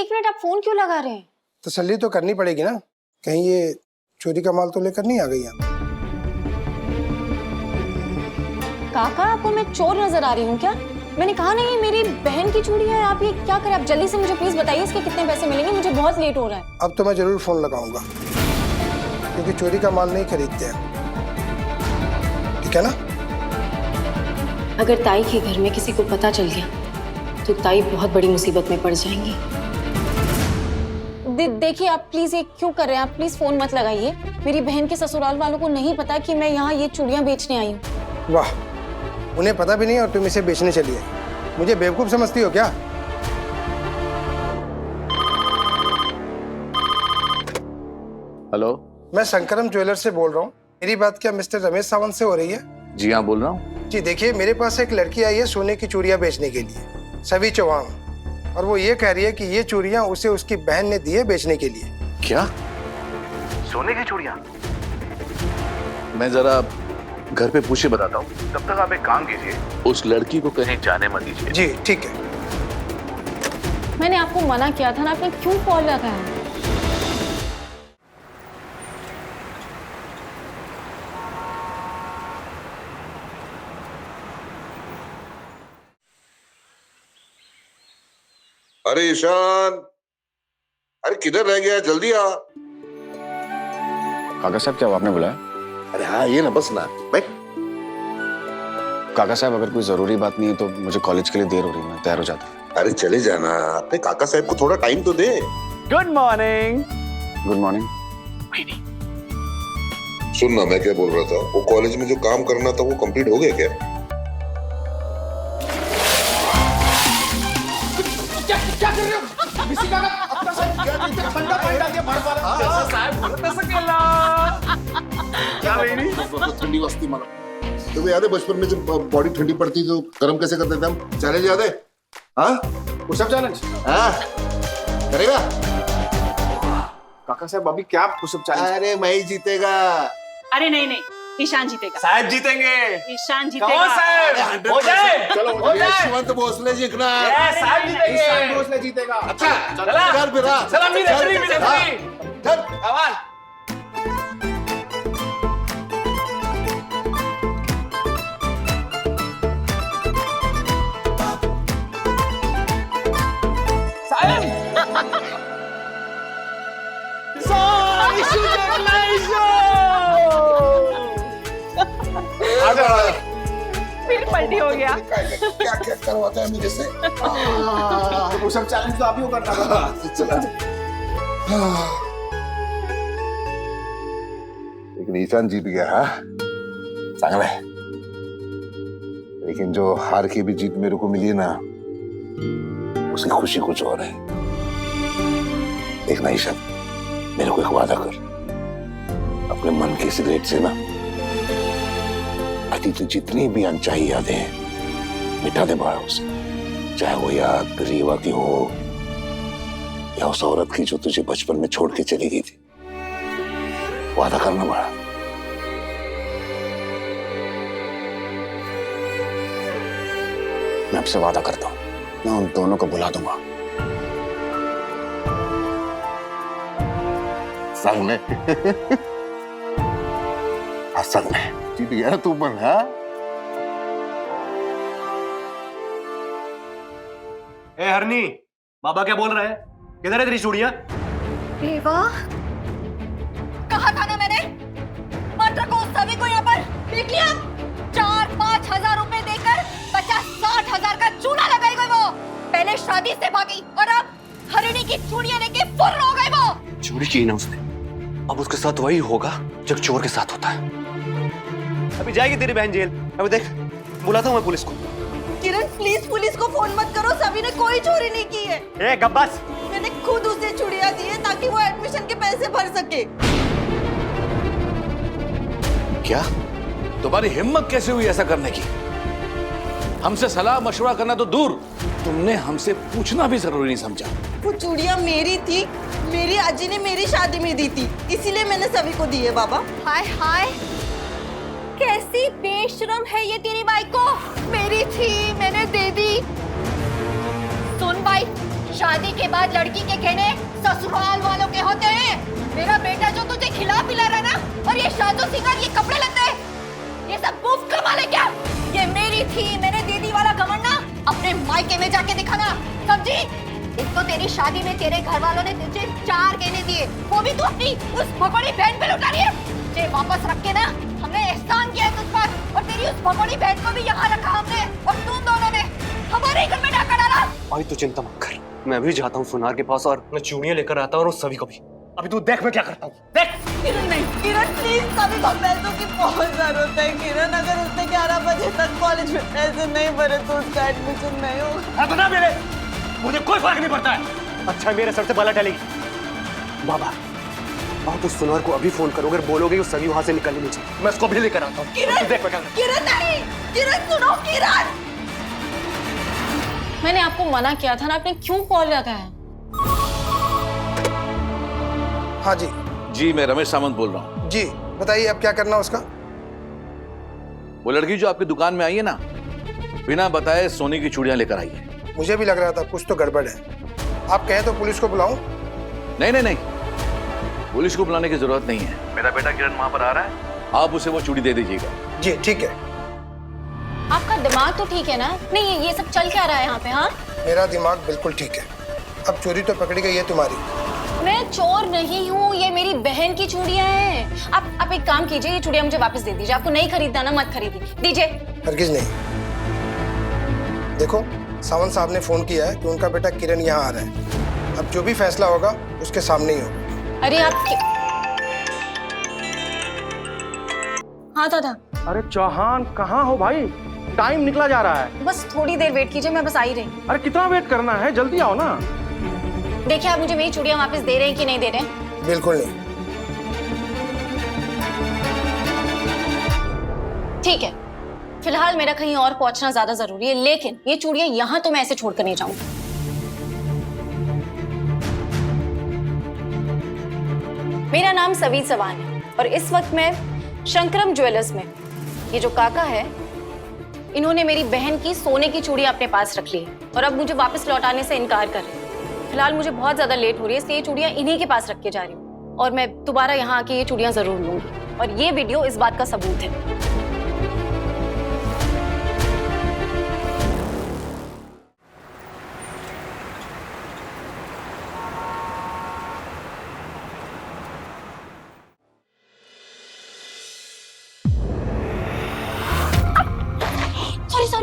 एक मिनट, आप फोन क्यों लगा रहे हैं? तसल्ली तो करनी पड़ेगी ना, कहीं ये चोरी का माल तो लेकर नहीं आ गई आप। काका, आपको मैं चोर नजर आ रही हूँ क्या? मैंने कहा नहीं, मेरी बहन की चूड़ी है। आप ये क्या करें? आप जल्दी से मुझे प्लीज बताइए इसके कितने पैसे मिलेंगे, मुझे बहुत लेट हो रहा है। अब तो मैं जरूर फोन लगाऊंगा, क्योंकि चोरी का माल नहीं खरीदते हैं, ठीक है ना? अगर ताई के घर में किसी को पता चल गया तो ताई बहुत बड़ी मुसीबत में पड़ जाएंगी। देखिए, आप प्लीज ये क्यों कर रहे हैं? आप प्लीज फोन मत लगाइए। मेरी बहन के ससुराल वालों को नहीं पता कि मैं यहाँ ये चूड़ियां बेचने आई हूँ। वाह, उन्हें पता भी नहीं और तुम इसे बेचने चली है। मुझे बेवकूफ समझती हो क्या? हेलो, मैं शंकरम ज्वेलर से बोल रहा हूँ। मेरी बात क्या मिस्टर रमेश सावंत से हो रही है? जी हाँ, बोल रहा हूँ। जी देखिए, मेरे पास एक लड़की आई है सोने की चूड़ियां बेचने के लिए, सभी चौहान, और वो ये कह रही है कि ये चूड़ियां उसे उसकी बहन ने दी है बेचने के लिए। क्या? सोने की चूड़ियां? मैं जरा घर पे पूछे बताता हूँ, तब तक आप एक काम कीजिए, उस लड़की को कहीं जाने मत दीजिए। जी ठीक है। मैंने आपको मना किया था ना, आपने क्यों कॉल लगाया? अरे ईशान, अरे किधर रह गया? जल्दी आ। काका साहब, क्या आपने बुलाया? अरे हाँ, ये ना बस ना बैठ। काका साहब, अगर कोई जरूरी बात नहीं है तो मुझे कॉलेज के लिए देर हो रही है, मैं तैयार हो जाता हूँ। अरे चले जाना, अपने काका साहब को थोड़ा टाइम तो दे। Good morning. Good morning. सुन ना, मैं क्या बोल रहा था, वो कॉलेज में जो काम करना था वो कंप्लीट हो गया क्या? क्या कर रहे हो? किसी का अपना साहब क्या करते हैं? बंदा पानी डाल दिया भर भर। जैसा साहब बोलता सकेला। क्या भाई नहीं? ठंडी वस्ती मानो। तुम्हें याद है बचपन में जब बॉडी ठंडी पड़ती तो गर्म कैसे करते थे हम? चैलेंज याद है? हाँ? Pushup challenge? हाँ? करेगा? काका साहब अभी क्या पुशअप चैलेंज? अरे मैं ही जीतेगा। अरे नहीं नहीं, ईशान जीतेगा। साहब जीतेंगे। ईशान कौन जीतेगा। साहब? हो जाए। चलो हो जाए। शिवंत भोसले जीतना। साहब जीतेंगे। ईशान भोसले जीतेगा। अच्छा, चला। चल फिर हाँ। चला मी रेफरी, मी रेफरी। हाँ, चल। कमाल। फिर पलटी हो गया। क्या क्या करवाता है मेरे से? पुशअप चैलेंज तो आप ही को करना था। चला। लेकिन ईशान जीत गया। हाँ, चांगला है। लेकिन जो हार की भी जीत मेरे को मिली है ना, उसकी खुशी कुछ और है। देखना ईशान, मेरे को एक वादा कर, अपने मन की सिगरेट से ना अतीत जितनी भी अनचाही यादें हैं मिटा दे बाहर उसे। चाहे वो याद रीवा की हो या उस औरत की जो तुझे बचपन में छोड़ के चली गई थी। वादा करना बड़ा। मैं आपसे वादा करता हूँ, मैं उन दोनों को बुला दूंगा। संग में संग में जीत गया तू मन। हाँ, ए हरनी, बाबा क्या बोल रहा है? किधर है तेरी चूड़ियां? देवा, कहा था ना मैंने, मत रखो उस सभी को यहाँ पर। देख लिया, 4-5 हजार रुपए देकर 50-60 हजार का चूड़ा लगाई गई वो। पहले शादी से भागी और अब हरिणी की चूड़ियां लेके फुर्र हो गई वो। चोरी की ना उसने, अब उसके साथ वही होगा जब चोर के साथ होता है। अभी जाएगी तेरी बहन जेल। अभी देख, बुलाता हूँ मैं पुलिस को। किरण प्लीज पुलिस को फोन मत करो, सभी ने कोई चोरी नहीं की है। ए गब्बास, मैंने खुद उसे चूड़ियां दी है ताकि वो एडमिशन के पैसे भर सके। क्या? तुम्हारी हिम्मत कैसे हुई ऐसा करने की? हमसे सलाह मशवरा करना तो दूर, तुमने हमसे पूछना भी जरूरी नहीं समझा। वो चूड़ियां मेरी थी, मेरी आजी ने मेरी शादी में दी थी, इसीलिए मैंने सभी को दी है बाबा। हाय हाय, कैसी बेशरम है ये तेरी बाइक को। मेरी थी, मैंने दे दी। सुन भाई, शादी के बाद लड़की के कहने ससुराल वालों के होते हैं। मेरा बेटा जो तुझे खिला पिला रहा ना, और ये साजो सिंगार, ये कपड़े लत्ते, ये सब मुफ्त का माल है क्या? ये मेरी थी, मैंने दीदी वाला घमंड ना अपने मायके में जाके दिखाना, समझी? एक तो तेरी शादी में तेरे घर वालों ने तुझे 4 गहने दिए, वो भी तू अपनी उस भगोड़ी बहन पे लुटा रही है। तुझे वापस रख के ना हमने एहसान किया है तुझ पर, और तेरी उस भगोड़ी बहन को भी यहाँ रखा हमने, और तुम दोनों ने हमारे घर में डाका डाला। भाई तू चिंता मत कर, मैं भी जाता हूँ सुनार के पास और मैं चूड़ियां लेकर आता हूँ और उस सभी को भी। अभी तू देख मैं क्या करता हूँ, देख। किरण नहीं, किरण प्लीज, कभी को पैसों की बहुत जरूरत है किरण। अगर उसने 11 बजे तक कॉलेज में पैसे नहीं भरे तो उसका एडमिशन नहीं होगा। बता मेरे, मुझे कोई फर्क नहीं पड़ता है। अच्छा मेरे सर से बाला टलेगी। बाबा आप उस सुनार को अभी फोन करो, अगर बोलोगे कि सभी वहां से निकलने नहीं चाहिए, मैं उसको भी लेकर आता हूँ। किरण, देख मैं क्या किरण नहीं, किरण सुनो, किरण। मैंने आपको मना किया था ना, आपने क्यों कॉल लगाया? हाँ जी। जी मैं रमेश सामंत बोल रहा हूँ। जी बताइए, अब क्या करना उसका? वो लड़की जो आपकी दुकान में आई है ना, बिना बताए सोने की चूड़ियां लेकर आई है। मुझे भी लग रहा था कुछ तो गड़बड़ है। आप कहें तो पुलिस को बुलाऊं? नहीं नहीं नहीं, पुलिस को बुलाने की जरूरत नहीं है। मेरा बेटा किरण वहां पर आ रहा है, आप उसे वो चूड़ी दे दीजिएगा। जी ठीक है। आपका दिमाग तो ठीक है ना? नहीं ये सब चल क्या रहा है यहाँ पे? हाँ मेरा दिमाग बिल्कुल ठीक है। अब चोरी तो पकड़ी गई है तुम्हारी। मैं चोर नहीं हूँ, ये मेरी बहन की चूड़ियां हैं। आप एक काम कीजिए, ये चूड़ियां मुझे वापस दे दीजिए। आपको नहीं खरीदना ना, मत खरीदिए, दीजिए। हरगिज नहीं। देखो सावंत साहब ने फोन किया है कि उनका बेटा किरण यहाँ आ रहा है। अब जो भी फैसला होगा उसके सामने ही होगा। अरे आप हाँ दादा। अरे चौहान कहाँ हो भाई? टाइम निकला जा रहा है। बस थोड़ी देर वेट कीजिए, मैं बस आ ही रही। अरे कितना वेट करना है, जल्दी आओ ना। देखिए आप मुझे मेरी चूड़ियां वापस दे रहे हैं कि नहीं दे रहे हैं? बिल्कुल नहीं। ठीक है, फिलहाल मेरा कहीं और पहुंचना ज्यादा जरूरी है, लेकिन ये चूड़ियां यहाँ तो मैं ऐसे छोड़कर नहीं जाऊंगी। मेरा नाम सवी चौहान है और इस वक्त मैं शंकरम ज्वेलर्स में, ये जो काका है इन्होंने मेरी बहन की सोने की चूड़ी अपने पास रख ली है और अब मुझे वापस लौटाने से इनकार कर रहे हैं। फिलहाल मुझे बहुत ज्यादा लेट हो रही है, इसलिए ये चूड़ियां इन्हीं के पास रख के जा रही हूँ और मैं दोबारा यहाँ आके ये चूड़ियां जरूर लूंगी और ये वीडियो इस बात का सबूत है।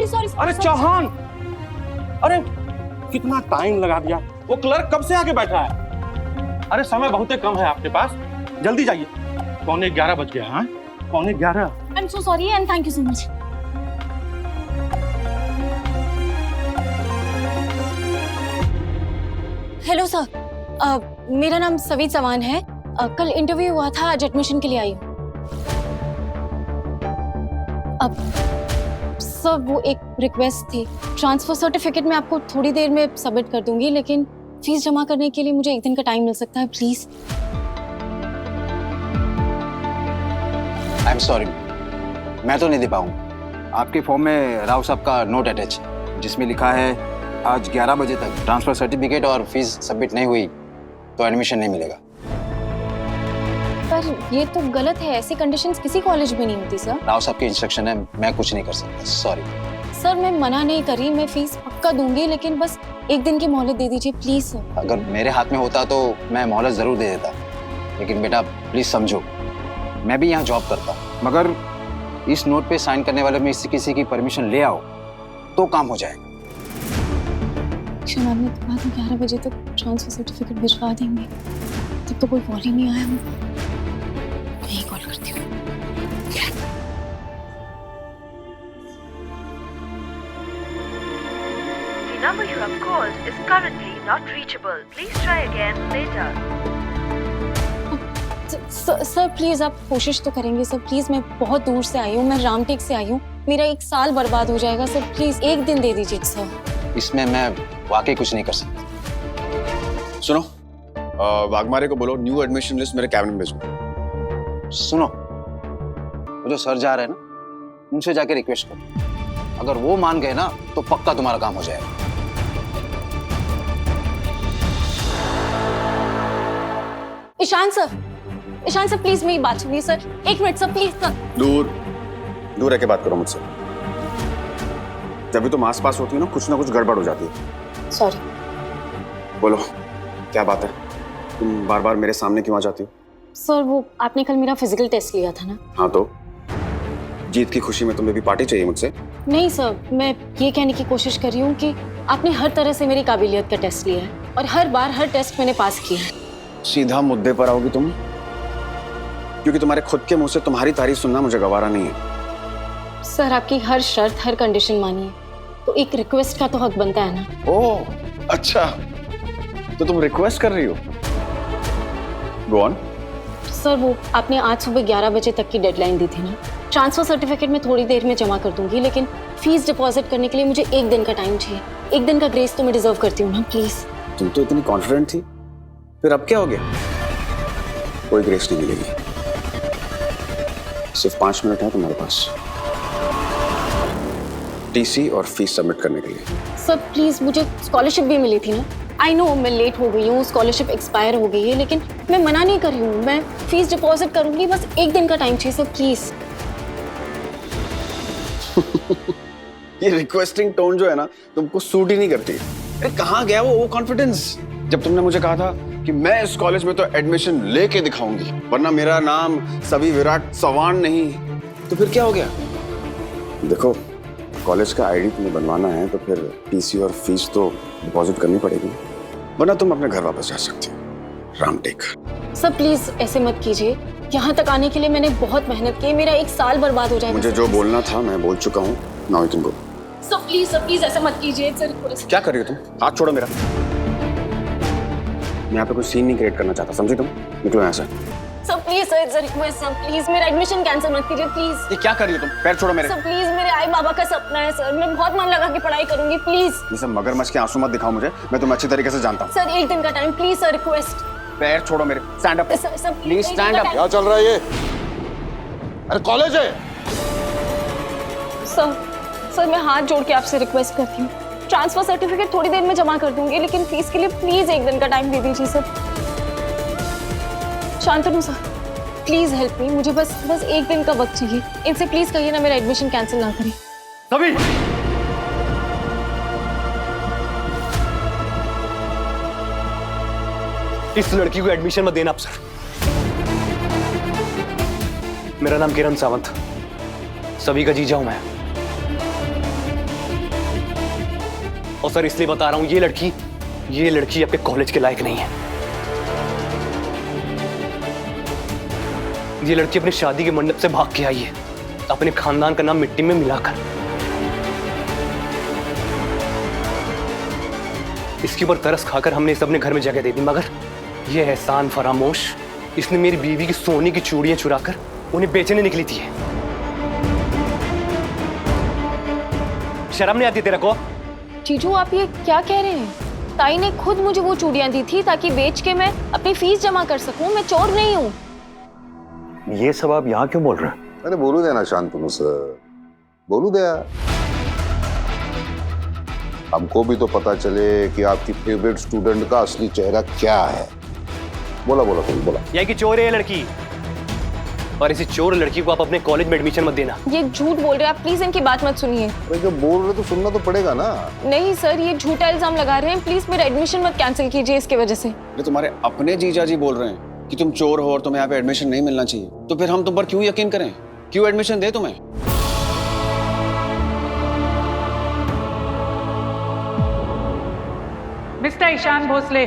सॉरी। अरे चौहान, अरे कितना टाइम लगा दिया। वो क्लर्क कब से आके बैठा है? अरे समय बहुत कम है आपके पास, जल्दी जाइए। 11:15 बज गया। हाँ 11:15। I am so sorry and thank you so much. Hello sir, मेरा नाम सवी चौहान है। कल इंटरव्यू हुआ था, आज एडमिशन के लिए आई हूँ। अब सर वो एक रिक्वेस्ट थी, ट्रांसफर सर्टिफिकेट मैं आपको थोड़ी देर में सबमिट कर दूंगी, लेकिन फीस जमा करने के लिए मुझे 1 दिन का टाइम मिल सकता है प्लीज? आई एम सॉरी, मैं तो नहीं दे पाऊंगा। आपके फॉर्म में राव साहब का नोट अटैच है जिसमें लिखा है आज 11 बजे तक ट्रांसफर सर्टिफिकेट और फीस सबमिट नहीं हुई तो एडमिशन नहीं मिलेगा। पर ये तो गलत है, ऐसी कंडीशंस किसी कॉलेज में नहीं होती सर। राव साहब की इंस्ट्रक्शन है, मैं कुछ नहीं कर सकता, सॉरी। सर मैं मना नहीं कर रही, मैं फीस पक्का दूंगी, लेकिन बस 1 दिन की मोहलत दे दीजिए प्लीज सर। अगर मेरे हाथ में होता तो मैं मोहलत जरूर दे देता, लेकिन बेटा प्लीज समझो, मैं भी यहाँ जॉब करता हूँ। मगर इस नोट पे साइन करने वाले में किसी की परमिशन ले आओ तो काम हो जाएगा। शनिवार में 11 बजे तक ट्रांसफर सर्टिफिकेट भिजवा देंगे, तब तो कोई कॉल ही नहीं आया। मैं ही कॉल करती हूँ। The number you have called is currently not reachable. Please try again later. Sir please आप कोशिश तो करेंगे सर? प्लीज मैं बहुत दूर से आई हूँ, मैं रामटेक से आई हूँ, मेरा 1 साल बर्बाद हो जाएगा सर। प्लीज 1 दिन दे दीजिए सर। इसमें मैं वाकई कुछ नहीं कर सकता। सुनो, वाघमारे को बोलो न्यू एडमिशन लिस्ट मेरे कैबिन में भेजो। सुनो, वो जो सर जा रहे हैं ना, उनसे जाके रिक्वेस्ट करो, अगर वो मान गए ना तो पक्का तुम्हारा काम हो जाएगा। Ishan sir, Ishan sir please मेरी बात सुनिए sir, 1 minute sir please sir. दूर दूर रह के बात करो मुझसे। जब भी तुम आस पास होती हो ना कुछ गड़बड़ हो जाती है। सॉरी। बोलो क्या बात है, तुम बार बार मेरे सामने क्यों आ जाती हो? सर वो आपने कल मेरा फिजिकल टेस्ट लिया था ना? हाँ तो जीत की खुशी में तुम्हें भी पार्टी चाहिए मुझसे? नहीं सर, मैं ये कहने की कोशिश कर रही हूँ कि आपने हर तरह से मेरी काबिलियत का टेस्ट लिया है और हर बार हर टेस्ट मैंने पास किया है। सीधा मुद्दे पर आओगी तुम, क्योंकि तुम्हारे खुद के मुंह से तुम्हारी तारीफ सुनना मुझे गवारा नहीं है। सर आपकी हर शर्त हर कंडीशन मानिए तो एक रिक्वेस्ट का तो हक बनता है ना। ओह अच्छा, तो तुम रिक्वेस्ट कर रही हो? Go on. सर वो आपने आज सुबह 11 बजे तक की डेडलाइन दी थी ना, ट्रांसफर सर्टिफिकेट मैं थोड़ी देर में जमा कर दूंगी, लेकिन फीस डिपॉजिट करने के लिए मुझे 1 दिन का टाइम चाहिए। 1 दिन का ग्रेस तो मैं डिजर्व करती हूँ ना, प्लीज। तुम तो इतनी कॉन्फिडेंट थी, फिर अब क्या हो गया? कोई ग्रेस नहीं मिलेगी, सिर्फ 5 मिनट है तुम्हारे पास टीसी और फीस सबमिट करने के लिए। सर प्लीज, मुझे स्कॉलरशिप भी मिली थी ना। आई नो मैं लेट हो गई हूँ, स्कॉलरशिप एक्सपायर हो गई है, लेकिन मैं मना नहीं कर रही हूँ, मैं फीस डिपॉजिट करूंगी, बस 1 दिन का टाइम चाहिए सर प्लीज। ये रिक्वेस्टिंग टोन जो है ना तुमको सूट ही नहीं करती। अरे कहाँ गया वो कॉन्फिडेंस जब तुमने मुझे कहा था कि मैं इस कॉलेज में तो एडमिशन लेके दिखाऊंगी, वरना मेरा नाम सभी विराट चव्हाण नहीं। तो फिर क्या हो गया? देखो कॉलेज का आईडी तुम्हें बनवाना है तो फिर टीसी और फीस तो डिपॉजिट करनी पड़ेगी, वरना तुम अपने घर वापस जा सकते हो। राम टेक। सर प्लीज ऐसे मत कीजिए, यहाँ तक आने के लिए मैंने बहुत मेहनत की, मेरा 1 साल बर्बाद हो जाएगा। मुझे जो बोलना था मैं बोल चुका हूँ, now you can go. Sir please ऐसा मत कीजिए सर। क्या कर रही हो तुम? हाथ छोड़ो मेरा। मैं यहाँ पे कोई सीन नहीं क्रिएट करना चाहता, समझी तुम? निकलो यहाँ से। Sir please sir, it's a request sir, please मेरा एडमिशन कैंसिल मत कीजिए प्लीज। ये क्या कर रही हो तुम? पैर छोड़ो मेरे। सर प्लीज, मेरे आई बाबा का सपना है सर, मैं बहुत मन लगा के पढ़ाई करूंगी प्लीज। ये सब मगरमच्छ के आंसू मत दिखाओ मुझे, मैं तुम्हें अच्छी तरीके से जानता हूँ। सर 1 दिन का टाइम प्लीज सर, रिक्वेस्ट। पैर छोड़ो मेरे। Stand up sir please, stand up. क्या चल रहा है ये? अरे कॉलेज है। सर मैं हाथ जोड़ के आपसे रिक्वेस्ट करती हूँ, ट्रांसफर सर्टिफिकेट थोड़ी देर में जमा कर दूंगी, लेकिन फीस के लिए प्लीज 1 दिन का टाइम दे दीजिए sir. Shantanu sir please help me, मुझे बस 1 दिन का वक्त चाहिए। इनसे प्लीज कहिए ना मेरा एडमिशन कैंसिल ना करें। सभी इस लड़की को एडमिशन मत देना अफसर। मेरा नाम किरण सावंत, सभी का जीजा हूं मैं। और सर इसलिए बता रहा हूं, ये लड़की आपके कॉलेज के लायक नहीं है। ये लड़की अपनी शादी के मंडप से भाग के आई है, अपने खानदान का नाम मिट्टी में मिलाकर। इसके ऊपर तरस खाकर हमने इसे अपने घर में जगह दे दी, मगर ये एहसान फरामोश इसने मेरी बीवी की सोने की चूड़ियां चुराकर उन्हें बेचने निकली थी। शर्म नहीं आती तेरे को? जीजू आप ये क्या कह रहे हैं? ताई ने खुद मुझे वो चूड़ियां दी थी ताकि बेच के मैं अपनी फीस जमा कर सकूं, मैं चोर नहीं हूँ। ये सब आप यहाँ क्यों बोल रहे हैं? अरे बोलू दे ना शांतनु सर, बोलू दे। हमको भी तो पता चले कि आपकी फेवरेट स्टूडेंट का असली चेहरा क्या है। बोला तुम बोला। यह कि चोर है ये लड़की, और इसी चोर लड़की को आप अपने कॉलेज में एडमिशन मत देना। ये झूठ बोल रहे हैं आप, प्लीज इनकी बात मत सुनिए। अरे जब बोल रहे तो सुनना तो पड़ेगा ना। नहीं सर, ये झूठा इल्जाम लगा रहे हैं, प्लीज मेरा एडमिशन मत कैंसिल कीजिए इसकी वजह से। ये तुम्हारे अपने जीजा जी बोल रहे हैं कि तुम चोर हो और तुम्हें यहाँ पे एडमिशन नहीं मिलना चाहिए, तो फिर हम तुम पर क्यों यकीन करें? क्यों एडमिशन दे तुम्हें? मिस्टर ईशान भोसले,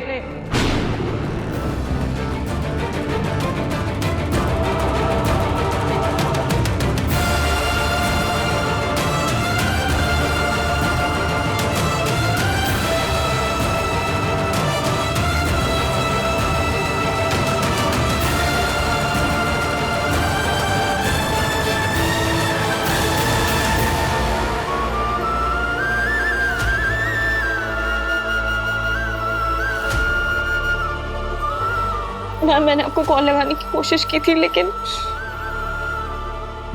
मैम मैंने आपको कॉल लगाने की कोशिश की थी, लेकिन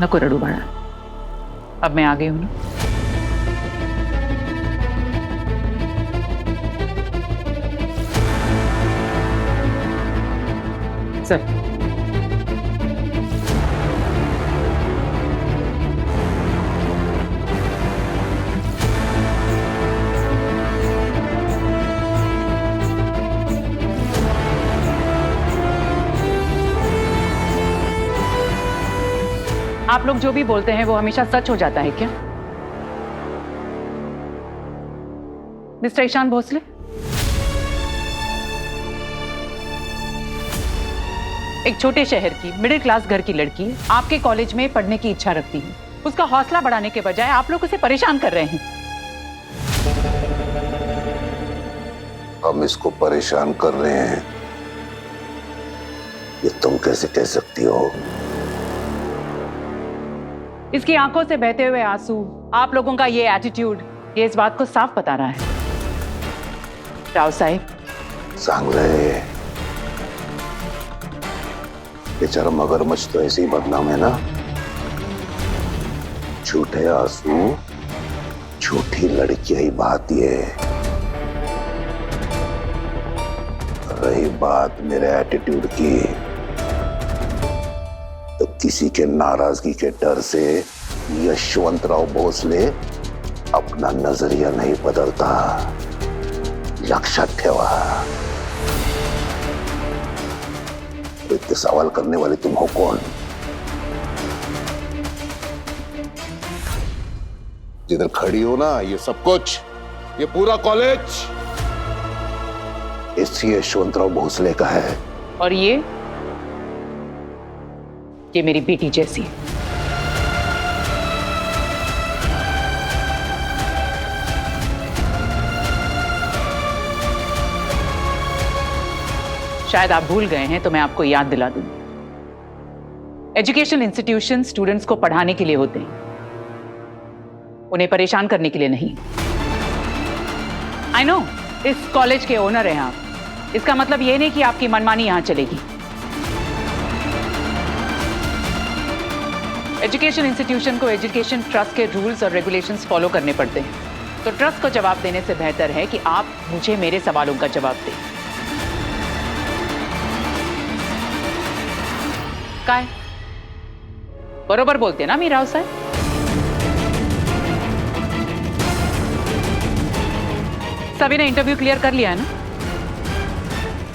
नको रडू बाळा, अब मैं आ गई हूं ना। सर। आप लोग जो भी बोलते हैं वो हमेशा सच हो जाता है क्या? मिस्टर ईशान भोसले, एक छोटे शहर की मिडिल क्लास घर की लड़की आपके कॉलेज में पढ़ने की इच्छा रखती है। उसका हौसला बढ़ाने के बजाय आप लोग उसे परेशान कर रहे हैं। हम इसको परेशान कर रहे हैं, ये तुम कैसे कह सकती हो? इसकी आंखों से बहते हुए आंसू, आप लोगों का ये एटीट्यूड, ये इस बात को साफ बता रहा है। राव साहब, सांग रहे बेचारा मगरमच्छ तो ऐसे ही बदनाम है ना। झूठे आंसू, झूठी लड़कियां ही बहाती है। रही बात मेरे एटीट्यूड की, तो किसी के नाराजगी के डर से यशवंतराव भोसले अपना नजरिया नहीं बदलता। लक्षात ठेवा। तो इतने सवाल करने वाले तुम हो कौन? जिधर खड़ी हो ना, ये सब कुछ, ये पूरा कॉलेज इस यशवंतराव भोसले का है। और ये मेरी बेटी जैसी है। शायद आप भूल गए हैं, तो मैं आपको याद दिला दूं। एजुकेशन इंस्टीट्यूशन स्टूडेंट्स को पढ़ाने के लिए होते हैं, उन्हें परेशान करने के लिए नहीं। आई नो, इस कॉलेज के ओनर हैं आप। इसका मतलब ये नहीं कि आपकी मनमानी यहां चलेगी। एजुकेशन इंस्टीट्यूशन को एजुकेशन ट्रस्ट के रूल्स और रेगुलेशंस फॉलो करने पड़ते हैं। तो ट्रस्ट को जवाब देने से बेहतर है कि आप मुझे मेरे सवालों का जवाब दें। काय बरोबर बोलते ना मी, राव साहेब? सभी ने इंटरव्यू क्लियर कर लिया है ना?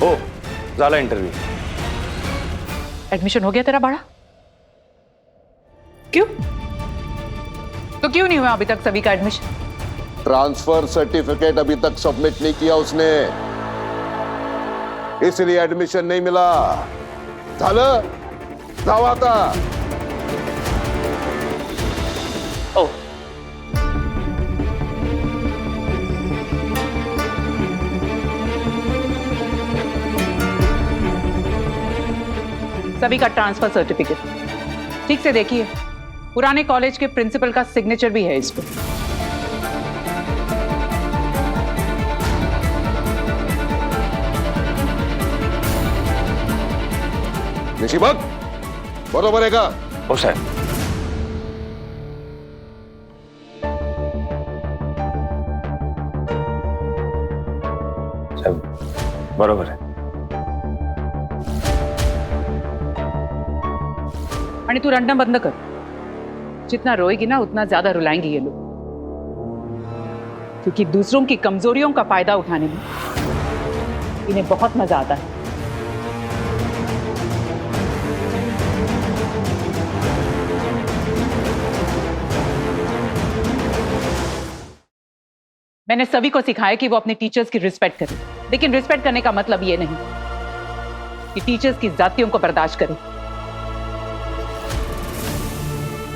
हो झाला इंटरव्यू। एडमिशन हो गया तेरा बड़ा? क्यों? तो क्यों नहीं हुआ अभी तक सभी का एडमिशन? ट्रांसफर सर्टिफिकेट अभी तक सबमिट नहीं किया उसने, इसलिए एडमिशन नहीं मिला। झालं? जाओ आता। ओ, सभी का ट्रांसफर सर्टिफिकेट ठीक से देखिए। पुराने कॉलेज के प्रिंसिपल का सिग्नेचर भी है इस पर। निशिबत बरोबर आहे का? हो साहेब। साहेब बरोबर है। आणि तू रडणं बंद कर। जितना रोएगी ना, उतना ज्यादा रुलाएंगे ये लोग, क्योंकि दूसरों की कमजोरियों का फायदा उठाने में इन्हें बहुत मजा आता है। मैंने सभी को सिखाया कि वो अपने टीचर्स की रिस्पेक्ट करें, लेकिन रिस्पेक्ट करने का मतलब ये नहीं कि टीचर्स की जातियों को बर्दाश्त करें।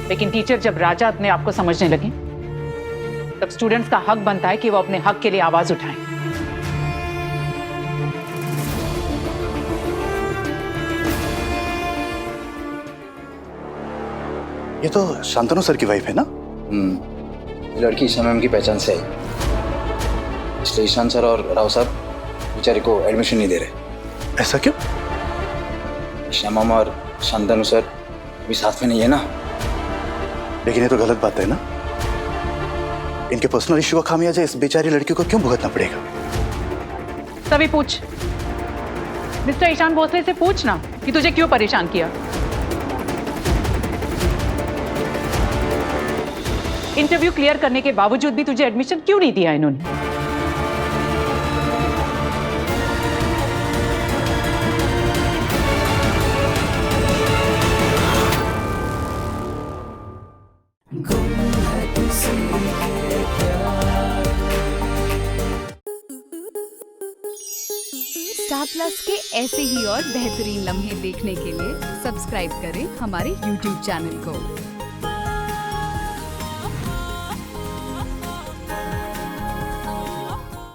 लेकिन टीचर जब राजा अपने आप को समझने लगे, तब स्टूडेंट्स का हक बनता है कि वो अपने हक के लिए आवाज उठाएं। ये तो शांतनु सर की वाइफ है ना? ये लड़की इस समय की पहचान से आई, इसलिए ईशान सर और राव साहब बेचारे को एडमिशन नहीं दे रहे। ऐसा क्यों? श्यामा और शांतनु सर भी साथ में नहीं है ना। लेकिन ये तो गलत बात है ना। इनके पर्सनल इश्यू का खामियाजा इस बेचारी लड़की को क्यों भुगतना पड़ेगा? सभी पूछ, मिस्टर ईशान भोसले से पूछना कि तुझे क्यों परेशान किया। इंटरव्यू क्लियर करने के बावजूद भी तुझे एडमिशन क्यों नहीं दिया इन्होंने? स्टार प्लस के ऐसे ही और बेहतरीन लम्हे देखने के लिए सब्सक्राइब करें हमारे YouTube चैनल को।